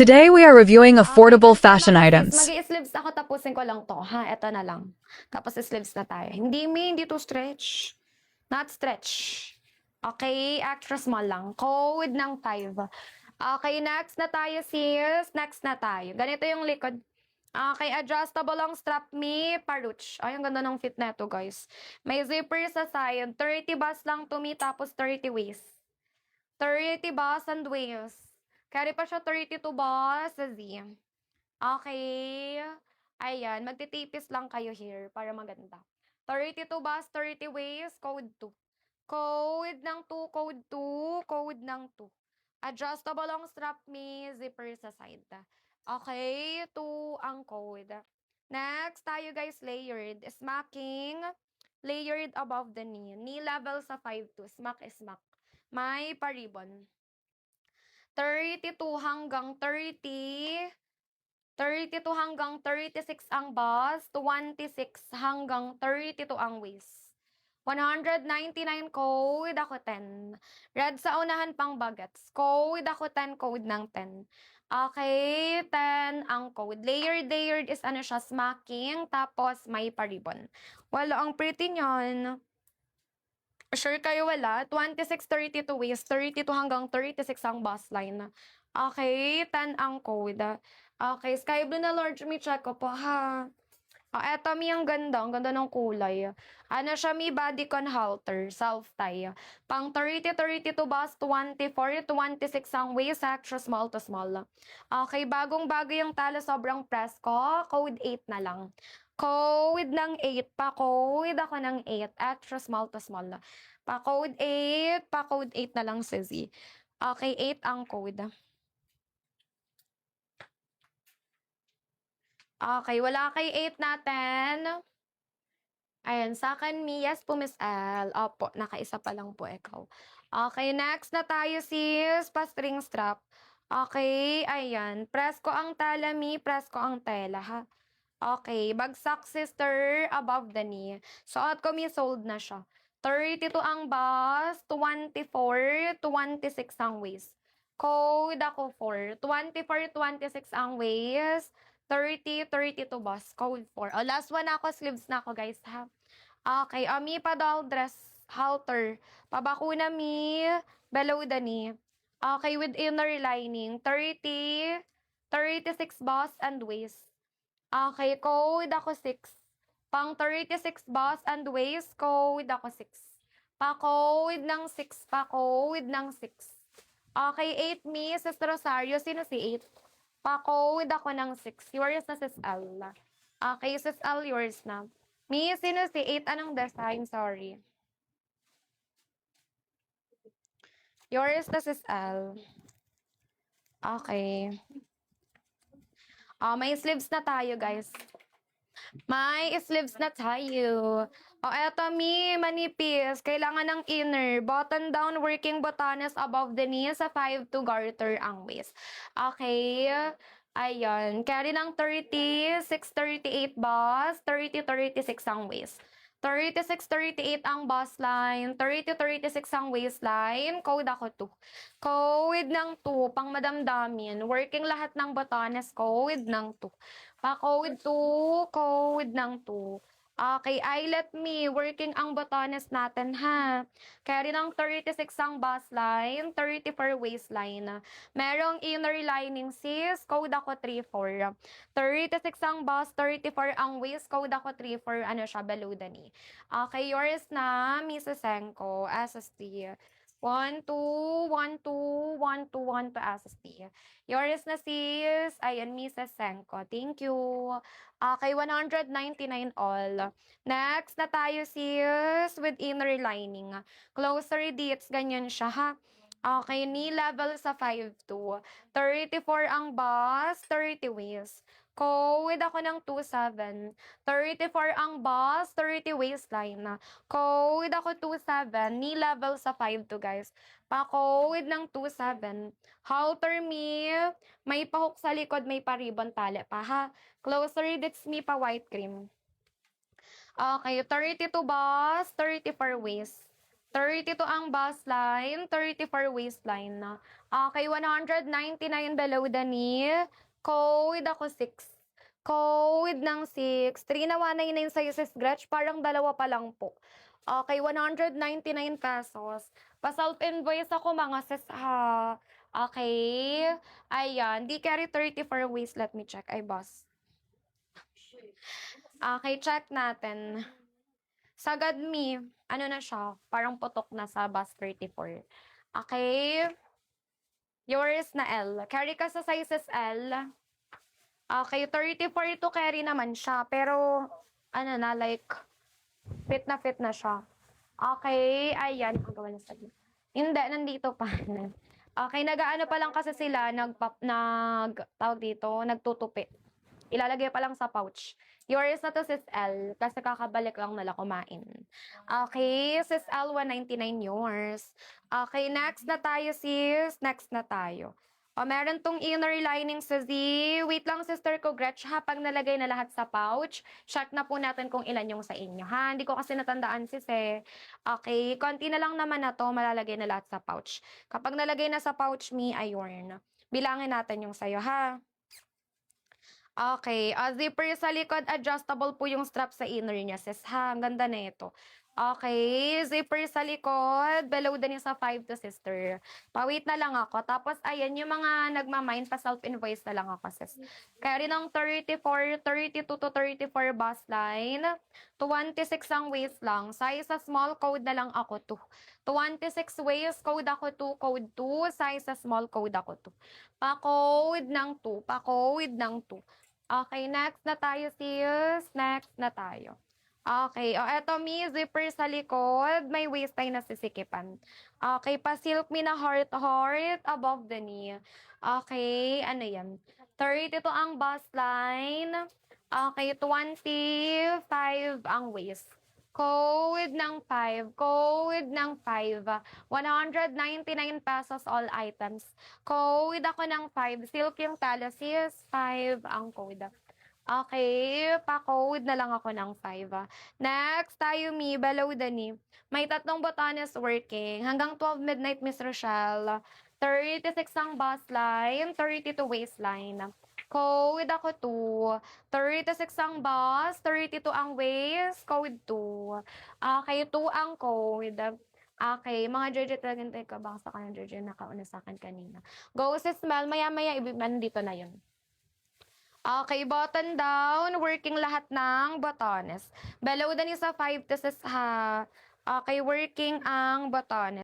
Today we are reviewing affordable Okay, fashion mga sis, items. mag-i-sleeves ako, tapusin ko lang to, ha? Ito na lang. Tapos sleeves na tayo. Hindi to stretch. Not stretch. Okay, extra small lang. Code ng 5. Okay, next na tayo, sis. Next na tayo. Ganito yung likod. Okay, adjustable ang strap me, paruch. Ay, ang ganda ng fit na ito, guys. May zipper sa side. 30 bas lang to me, tapos 30 waist. 30 bas and waist. Carry pa siya 32 bas sa Z. Okay. Ayan, magtitipis lang kayo here para maganda. 32 bus, 30 ways, code 2. Code ng 2, code 2, code ng 2. Adjustable ang strap me, zipper sa side. Okay, 2 ang code. Next, tayo guys, layered. Smacking, layered above the knee. Knee level sa 5-2. Smack, smack. May paribon. 32 hanggang 30. 32 hanggang 36 ang bus, 26 hanggang 32 ang waist. 199 code, ako 10. Red sa unahan pang bagets. Code, ako 10, code ng 10. Okay, 10 ang code. Layered is ano siya, smacking, tapos may paribon. Wala, ang pretty nyan. Sure kayo wala? 26, 32 waist, 32 hanggang 36 ang bus line. Okay, 10 ang code. Okay, sky blue na large, mi check ko po ha. Eto mi ang ganda ng kulay. Ano siya mi bodycon halter, self-tie. Pang 30, 32 bus, 24, 26 ang waist, extra small to small. Okay, bagong-bago yung talo, sobrang presko, code 8 na lang. Code ng 8, pa-code ako ng 8, extra small to small. Pa-code 8, pa-code 8 na lang, Sizzy. Okay, 8 ang code. Okay, wala kay 8 natin. Ayan, sa akin, mi, yes po, Miss L. Opo, nakaisa pa lang po ikaw. Okay, next na tayo, sis. Pa-string strap. Okay, ayan. Press ko ang tela, mi. Press ko ang tela, ha? Okay, bagsak, sister, above the knee. Suot ko, mi, sold na siya. 32 ang bust, 24, 26 ang waist. Code ako 4. 24, 26 ang waist. 30, 32 bust. Code 4. O, last one na ako. Sleeves na ako, guys, ha? Okay, mi pa doll dress halter. Pabakuna mi, below the knee. Okay, with inner lining. 30, 36 bust and waist. Okay, code ako 6. Pang 36 bus and waist, code ako 6. Pa-code ng 6, pa-code ng 6. Okay, 8 me, Sis Rosario. Sino si 8? Pa-code ako ng 6. Yours na, Sis L. Okay, Sis L, yours na. Me, sino si 8? Anong design? Sorry. Yours na, Sis L. Okay. May sleeves na tayo, guys. May sleeves na tayo. Eto mi, manipis. Kailangan ng inner. Button down, working botanes above the knee sa 5 to garter ang waist. Okay. Ayan. Carry ng 30, 638 bus, 30, 36 ang waist. 36, 38 ang bus line, 30, 36 ang waistline, code ako 2. Code ng 2, pang madamdamin, working lahat ng botanes, code ng 2. Pa-code 2, code ng 2. Okay, let me, working ang botones natin, ha. Carry ng 36 ang bus line, 34 waistline. Merong inner lining, sis, code ako 34. 36 ang bus, 34 ang waist, code ako 34, ano siya, below the knee. Okay, yours na, Mrs. Senko, SST. 1, 2, 1, 2, 1, 2, 1 to SST. Yours na, sis. Ayan, Mrs. Senko. Thank you. Okay, 199 all. Next na tayo, sis, with inner lining. Closer dates, ganyan siya, ha? Okay, knee level sa 5'2". 34 ang bust, 30 waist. Code ako ng 27. 34 ang bust, 30 waistline. Code ako 27. Knee level sa 5'2", guys. Pa-code ng 27. Halter me, may pahook sa likod, may pa-ribbon tali pa, ha? Closer dates me pa white cream. Okay, 32 bust, 34 waist. 32 ang bust line, 34 waistline na. Okay, 199 below the knee. Code ako 6. Code ng 6. 3 na 199 sa'yo sa scratch. Parang dalawa pa lang po. Okay, 199 pesos. Pa-self-invoice ako mga sis ha. Okay. Ayan. Di carry 34 waist. Let me check. Ay, boss. Okay, check natin. Sagad me, ano na siya, parang putok na sa bus 34. Okay? Yours na L. Carry ka sa sizes L. Okay, 34 to carry naman siya. Pero, ano na, like, fit na siya. Okay, ayan. Ang gawa na sa Hindi, nandito pa. Okay, nag-ano pa lang kasi sila, tawag dito, nagtutupi. Ilalagay pa lang sa pouch. Yours na to, sis L. Kasi kakabalik lang nila kumain. Okay, sis L, 199 yours. Okay, next na tayo, sis. Next na tayo. O, meron tong inner lining sa Z. Wait lang, sister ko, Gretch, ha? Pag nalagay na lahat sa pouch, check na po natin kung ilan yung sa inyo, ha? Hindi ko kasi natandaan, sis, eh. Okay, konti na lang naman na to, malalagay na lahat sa pouch. Kapag nalagay na sa pouch, me, ayun. Bilangin natin yung sa'yo, ha? Okay, zipper sa likod, adjustable po yung strap sa inner niya, sis, ha? Ang ganda na ito. Okay, zipper sa likod, below din yung sa 5 to sister. Pawait na lang ako. Tapos, ayan, yung mga nagmamind, pa self-invoice na lang ako, sis. Carry ng 34, 32 to 34 bust line. 26 ang waist lang. Size sa small, code na lang ako 2. 26 waist, code ako 2, code 2. Size sa small, code ako 2. Pa-code ng 2, pa-code ng 2. Okay, next na tayo, sis. Next na tayo. Okay, o eto mi, zipper sa likod, may waistline na sisikipan. Okay, pa-silk me na heart above the knee. Okay, ano yan? 32 ang bust line. Okay, 25 ang waist. Code ng 5. Code ng 5. 199 pesos all items. Code ako ng 5. Silk yung talo, sis. 5 ang code. Okay, pa-code na lang ako ng 5. Next, tayo mi, below the knee. May 3 botones working. Hanggang 12 midnight, Miss Rochelle. 36 ang bust line, 32 waistline. Code ako 2. 36 ang bust, 32 ang waist, code 2. Okay, 2 ang code. Okay, mga Georgie talaga hintay ka baka sa kanya Georgie nakauna sa akin kanina. Go sis Mel, maya-maya nandito na yun. Okay, button down, working lahat ng botones. Below din sa 5 to 6 ha. Okay, working ang botones.